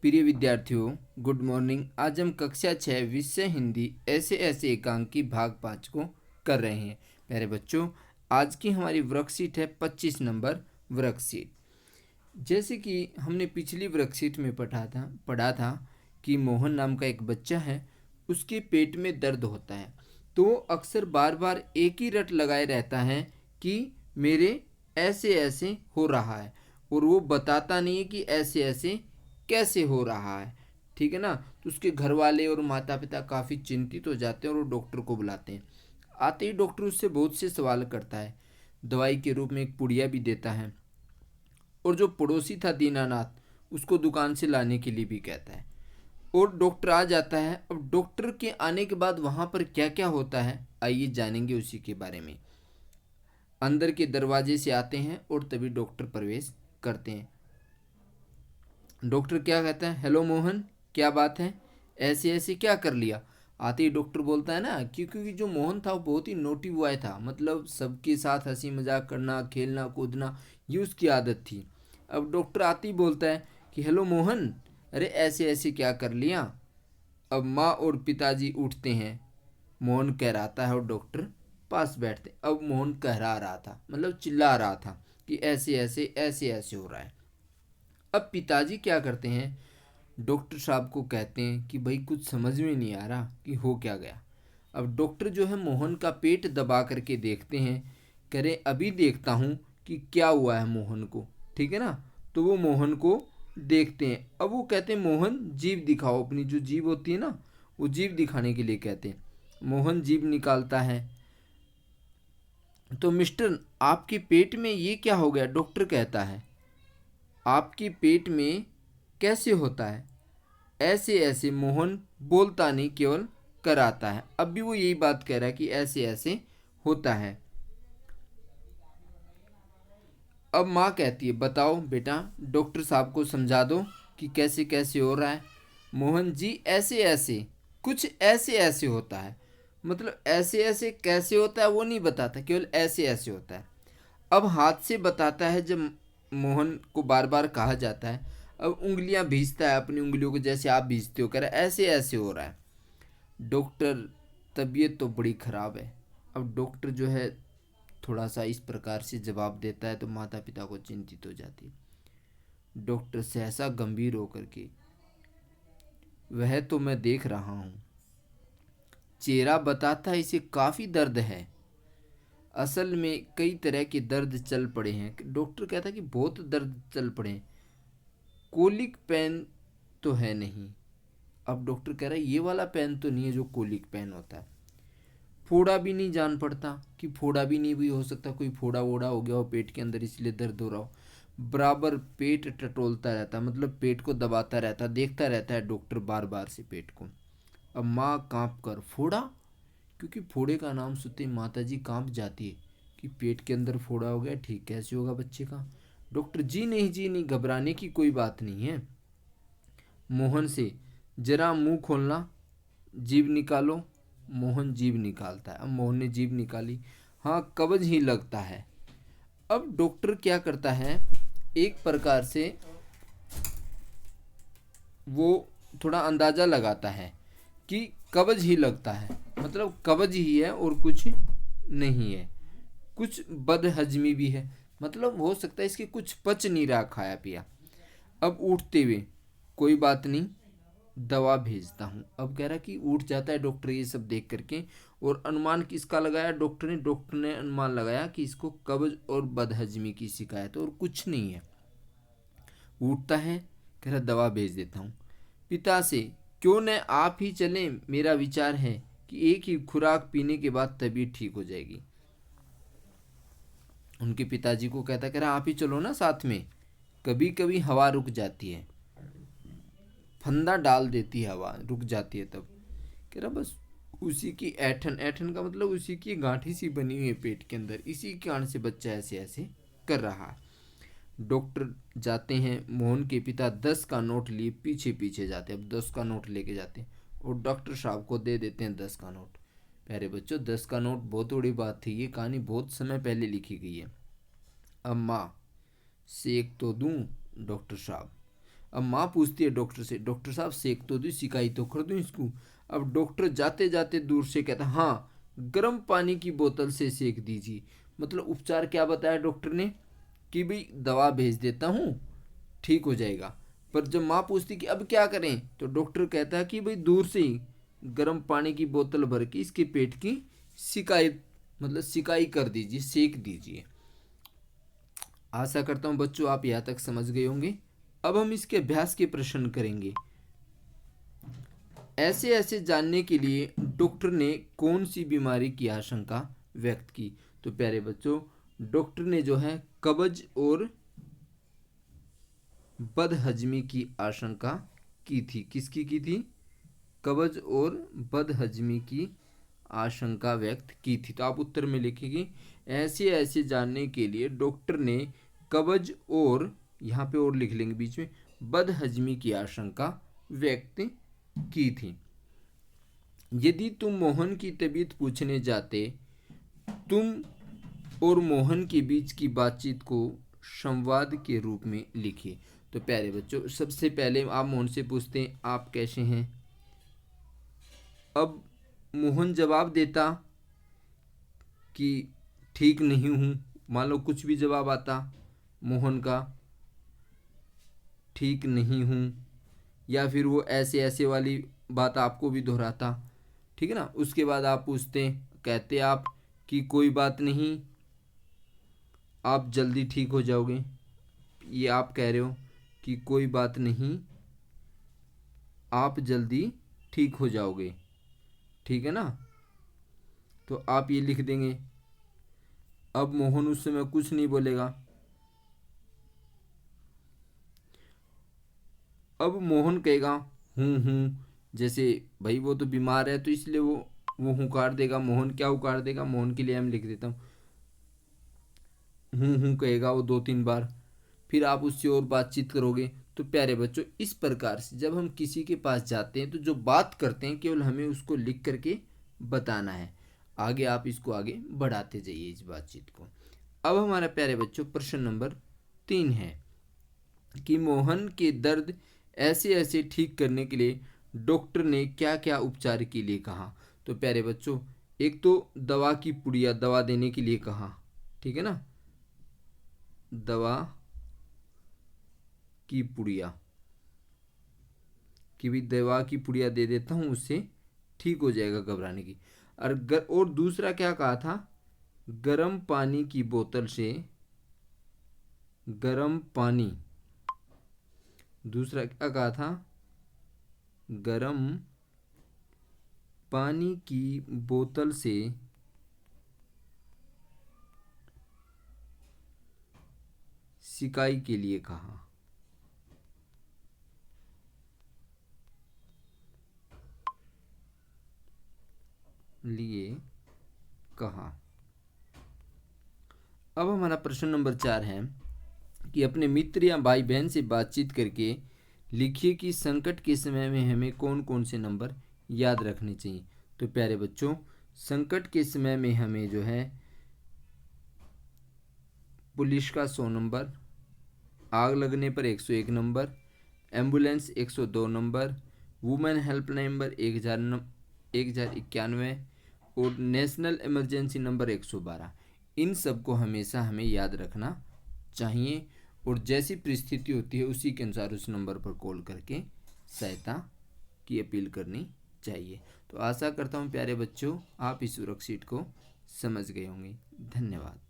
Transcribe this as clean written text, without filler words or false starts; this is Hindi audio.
प्रिय विद्यार्थियों, गुड मॉर्निंग। आज हम कक्षा 6 विषय हिंदी ऐसे ऐसे एकांक की भाग 5 को कर रहे हैं। प्यारे बच्चों, आज की हमारी वर्कशीट है 25 नंबर वर्कशीट। जैसे कि हमने पिछली वर्कशीट में पढ़ा था कि मोहन नाम का एक बच्चा है, उसके पेट में दर्द होता है तो वो अक्सर बार बार एक ही रट लगाए रहता है कि मेरे ऐसे ऐसे हो रहा है, और वो बताता नहीं है कि ऐसे ऐसे कैसे हो रहा है। ठीक है ना। तो उसके घर वाले और माता पिता काफ़ी चिंतित हो जाते हैं और वो डॉक्टर को बुलाते हैं। आते ही डॉक्टर उससे बहुत से सवाल करता है, दवाई के रूप में एक पुड़िया भी देता है, और जो पड़ोसी था दीनानाथ उसको दुकान से लाने के लिए भी कहता है। और डॉक्टर आ जाता है। अब डॉक्टर के आने के बाद वहाँ पर क्या क्या होता है, आइए जानेंगे उसी के बारे में। अंदर के दरवाजे से आते हैं और तभी डॉक्टर प्रवेश करते हैं। डॉक्टर क्या कहता है, हेलो मोहन, क्या बात है, ऐसे ऐसे क्या कर लिया। आते ही डॉक्टर बोलता है ना, क्योंकि जो मोहन था वो बहुत ही नोटी बॉय था, मतलब सबके साथ हंसी मजाक करना, खेलना कूदना, ये उसकी आदत थी। अब डॉक्टर आते ही बोलता है कि हेलो मोहन, अरे ऐसे ऐसे क्या कर लिया। अब माँ और पिताजी उठते हैं, मोहन कहराता है और डॉक्टर पास बैठते। अब मोहन कहरा रहा था, मतलब चिल्ला रहा था कि ऐसे ऐसे हो रहा है। अब पिताजी क्या करते हैं, डॉक्टर साहब को कहते हैं कि भाई कुछ समझ में नहीं आ रहा कि हो क्या गया। अब डॉक्टर जो है मोहन का पेट दबा करके देखते हैं, करे अभी देखता हूँ कि क्या हुआ है मोहन को। ठीक है ना। तो वो मोहन को देखते हैं। अब वो कहते हैं मोहन जीभ दिखाओ, अपनी जो जीभ होती है ना, वो जीभ दिखाने के लिए कहते हैं। मोहन जीभ निकालता है। तो मिस्टर, आपके पेट में ये क्या हो गया। डॉक्टर कहता है आपके पेट में कैसे होता है, ऐसे ऐसे। मोहन बोलता नहीं, केवल कराता है। अब भी वो यही बात कह रहा है कि ऐसे ऐसे होता है। अब माँ कहती है बताओ बेटा, डॉक्टर साहब को समझा दो कि कैसे कैसे हो रहा है। मोहन जी ऐसे ऐसे, कुछ ऐसे ऐसे होता है, मतलब ऐसे ऐसे कैसे होता है वो नहीं बताता, केवल ऐसे ऐसे होता है। अब हाथ से बताता है। जब मोहन को बार बार कहा जाता है, अब उंगलियां भींचता है, अपनी उंगलियों को जैसे आप भींचते हो, कह रहा है ऐसे ऐसे हो रहा है। डॉक्टर, तबीयत तो बड़ी ख़राब है। अब डॉक्टर जो है थोड़ा सा इस प्रकार से जवाब देता है तो माता पिता को चिंतित हो जाती है। डॉक्टर सहसा गंभीर होकर के, वह तो मैं देख रहा हूँ, चेहरा बताता है इसे काफ़ी दर्द है। असल में कई तरह के दर्द चल पड़े हैं। डॉक्टर कहता है कि बहुत दर्द चल पड़े हैं, कोलिक पेन तो है नहीं। अब डॉक्टर कह रहा है ये वाला पेन तो नहीं है जो कोलिक पेन होता है। फोड़ा भी नहीं जान पड़ता कि फोड़ा भी नहीं भी हो सकता, कोई फोड़ा वोड़ा हो गया हो पेट के अंदर इसलिए दर्द हो रहा हो। बराबर पेट टटोलता रहता, मतलब पेट को दबाता रहता, देखता रहता है डॉक्टर बार बार से पेट को। अब माँ कांप कर, फोड़ा, क्योंकि फोड़े का नाम सुनते ही माता जी कांप जाती है कि पेट के अंदर फोड़ा हो गया, ठीक कैसे होगा बच्चे का। डॉक्टर जी नहीं, घबराने की कोई बात नहीं है। मोहन से, जरा मुंह खोलना, जीभ निकालो। मोहन जीभ निकालता है। अब मोहन ने जीभ निकाली, हाँ कब्ज ही लगता है। अब डॉक्टर क्या करता है, एक प्रकार से वो थोड़ा अंदाज़ा लगाता है कि कब्ज ही लगता है, मतलब कब्ज ही है और कुछ नहीं है। कुछ बदहजमी भी है, मतलब हो सकता है इसके कुछ पच नहीं रहा खाया पिया। अब उठते हुए, कोई बात नहीं, दवा भेजता हूँ। अब कह रहा कि उठ जाता है डॉक्टर ये सब देख करके। और अनुमान किसका लगाया डॉक्टर ने अनुमान लगाया कि इसको कब्ज और बदहजमी की शिकायत और कुछ नहीं है। उठता है, कह रहा दवा भेज देता हूँ। पिता से, क्यों न आप ही चलें, मेरा विचार है कि एक ही खुराक पीने के बाद तबीयत ठीक हो जाएगी। उनके पिताजी को कहता, कह रहा आप ही चलो ना साथ में, कभी कभी हवा रुक जाती है, फंदा डाल देती है हवा, रुक जाती है तब। कह रहा बस उसी की ऐठन, ऐठन का मतलब उसी की गांठी सी बनी हुई है पेट के अंदर, इसी के कारण से बच्चा ऐसे ऐसे कर रहा है। डॉक्टर जाते हैं, मोहन के पिता 10 का नोट लिए पीछे पीछे जाते हैं। अब 10 का नोट लेके जाते हैं और डॉक्टर साहब को दे देते हैं 10 का नोट। प्यारे बच्चों, 10 का नोट बहुत बड़ी बात थी, ये कहानी बहुत समय पहले लिखी गई है। अब माँ, सेक तो दूं डॉक्टर साहब। अब माँ पूछती है डॉक्टर से, डॉक्टर साहब सेक तो दूँ, सिकाई तो कर दूँ इसको। अब डॉक्टर जाते जाते दूर से कहता, हाँ गर्म पानी की बोतल से सेक दीजिए। मतलब उपचार क्या बताया डॉक्टर ने, कि भाई दवा भेज देता हूँ, ठीक हो जाएगा। पर जब माँ पूछती कि अब क्या करें, तो डॉक्टर कहता है कि भाई दूर से ही गर्म पानी की बोतल भर के इसके पेट की सिकाई, मतलब सिकाई कर दीजिए, सेक दीजिए। आशा करता हूँ बच्चों आप यहाँ तक समझ गए होंगे। अब हम इसके अभ्यास के प्रश्न करेंगे। ऐसे ऐसे जानने के लिए डॉक्टर ने कौन सी बीमारी की आशंका व्यक्त की। तो प्यारे बच्चों, डॉक्टर ने जो है कब्ज और बदहजमी की आशंका की थी। किसकी की थी? कब्ज और बदहजमी की आशंका व्यक्त की थी। तो आप उत्तर में लिखेंगे ऐसे ऐसे जानने के लिए डॉक्टर ने कब्ज और, यहाँ पे और लिख लेंगे बीच में, बदहजमी की आशंका व्यक्त की थी। यदि तुम मोहन की तबीयत पूछने जाते, तुम और मोहन के बीच की बातचीत को संवाद के रूप में लिखिए। तो प्यारे बच्चों, सबसे पहले आप मोहन से पूछते हैं आप कैसे हैं। अब मोहन जवाब देता कि ठीक नहीं हूँ। मान लो कुछ भी जवाब आता मोहन का, ठीक नहीं हूँ, या फिर वो ऐसे ऐसे वाली बात आपको भी दोहराता, ठीक है ना। उसके बाद आप पूछते, कहते आप कि कोई बात नहीं, आप जल्दी ठीक हो जाओगे। ये आप कह रहे हो कि कोई बात नहीं, आप जल्दी ठीक हो जाओगे, ठीक है ना। तो आप ये लिख देंगे। अब मोहन उस समय कुछ नहीं बोलेगा। अब मोहन कहेगा हूँ, जैसे भाई वो तो बीमार है तो इसलिए वो हुकार देगा। मोहन क्या हुकार देगा, मोहन के लिए हम लिख देता हूँ हूँ कहेगा वो 2-3 बार। फिर आप उससे और बातचीत करोगे। तो प्यारे बच्चों, इस प्रकार से जब हम किसी के पास जाते हैं तो जो बात करते हैं केवल हमें उसको लिख करके बताना है। आगे आप इसको आगे बढ़ाते जाइए इस बातचीत को। अब हमारा प्यारे बच्चों प्रश्न नंबर 3 है कि मोहन के दर्द ऐसे ऐसे ठीक करने के लिए डॉक्टर ने क्या क्या उपचार के लिए कहा। तो प्यारे बच्चों, एक तो दवा की पुड़िया, दवा देने के लिए कहा, ठीक है ना। दवा की पुड़िया, कि भी दवा की पुड़िया दे देता हूँ, उससे ठीक हो जाएगा घबराने की। और दूसरा क्या कहा था, गर्म पानी की बोतल से, गर्म पानी, दूसरा क्या कहा था, गर्म पानी की बोतल से सिकाई के लिए कहा। कहा। अब हमारा प्रश्न नंबर 4 है कि अपने मित्र या भाई बहन से बातचीत करके लिखिए कि संकट के समय में हमें कौन कौन से नंबर याद रखने चाहिए। तो प्यारे बच्चों, संकट के समय में हमें जो है पुलिस का 100 नंबर, आग लगने पर 101 number, ambulance 102 number, women help number 1091 और नेशनल इमरजेंसी नंबर 112। इन सब को हमेशा हमें याद रखना चाहिए और जैसी परिस्थिति होती है उसी के अनुसार उस नंबर पर कॉल करके सहायता की अपील करनी चाहिए। तो आशा करता हूँ प्यारे बच्चों आप इस वर्कशीट को समझ गए होंगे। धन्यवाद।